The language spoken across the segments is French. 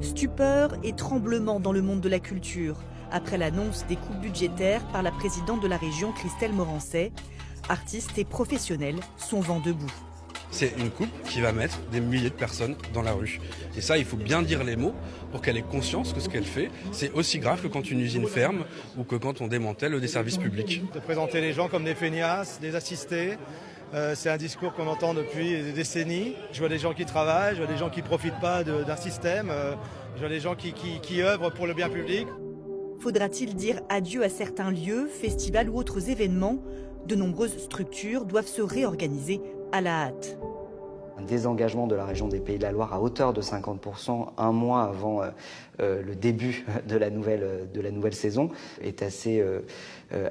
Stupeur et tremblement dans le monde de la culture, après l'annonce des coupes budgétaires par la présidente de la région, Christelle Morançais. Artistes et professionnels sont vent debout. C'est une coupe qui va mettre des milliers de personnes dans la rue. Et ça, il faut bien dire les mots pour qu'elle ait conscience que ce qu'elle fait, c'est aussi grave que quand une usine ferme ou que quand on démantèle des services publics. De présenter les gens comme des feignasses, des assistés, c'est un discours qu'on entend depuis des décennies. Je vois des gens qui travaillent, je vois des gens qui ne profitent pas d'un système, je vois des gens qui œuvrent pour le bien public. Faudra-t-il dire adieu à certains lieux, festivals ou autres événements? De nombreuses structures doivent se réorganiser à la hâte. Un désengagement de la région des Pays de la Loire à hauteur de 50%, un mois avant le début de la nouvelle saison, est assez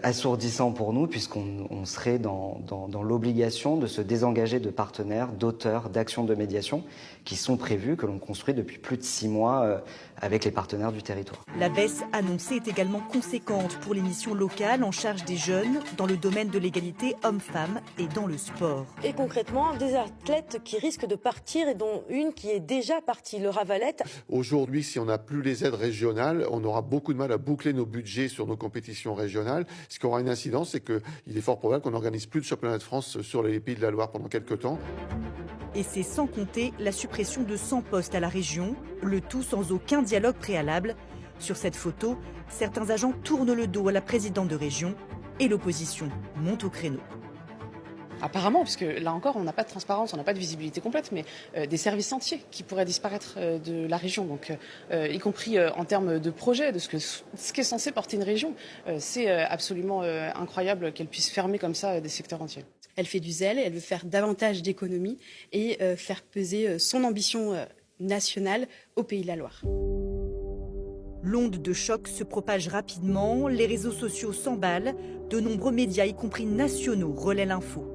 assourdissant pour nous, puisqu'on serait dans l'obligation de se désengager de partenaires, d'auteurs, d'actions de médiation qui sont prévues, que l'on construit depuis plus de 6 mois avec les partenaires du territoire. La baisse annoncée est également conséquente pour les missions locales en charge des jeunes dans le domaine de l'égalité hommes-femmes et dans le sport. Et concrètement, des athlètes qui risquent de partir et dont une qui est déjà partie, Laura Valette. Aujourd'hui, si on n'a plus les aides régionales, on aura beaucoup de mal à boucler nos budgets sur nos compétitions régionales. Ce qui aura une incidence, c'est qu'il est fort probable qu'on n'organise plus de championnat de France sur les Pays de la Loire pendant quelques temps. Et c'est sans compter la suppression de 100 postes à la région, le tout sans aucun dialogue préalable. Sur cette photo, certains agents tournent le dos à la présidente de région et l'opposition monte au créneau. Apparemment, parce que là encore, on n'a pas de transparence, on n'a pas de visibilité complète, mais des services entiers qui pourraient disparaître de la région, donc y compris en termes de projet, de ce qu'est censé porter une région. C'est absolument incroyable qu'elle puisse fermer comme ça des secteurs entiers. Elle fait du zèle, elle veut faire davantage d'économies et faire peser son ambition nationale au Pays de la Loire. L'onde de choc se propage rapidement, les réseaux sociaux s'emballent, de nombreux médias, y compris nationaux, relaient l'info.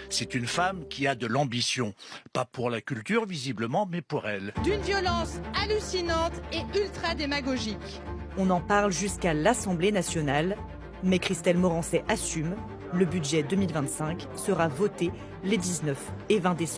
C'est une femme qui a de l'ambition, pas pour la culture visiblement, mais pour elle. D'une violence hallucinante et ultra démagogique. On en parle jusqu'à l'Assemblée nationale, mais Christelle Morançais assume, le budget 2025 sera voté les 19 et 20 décembre.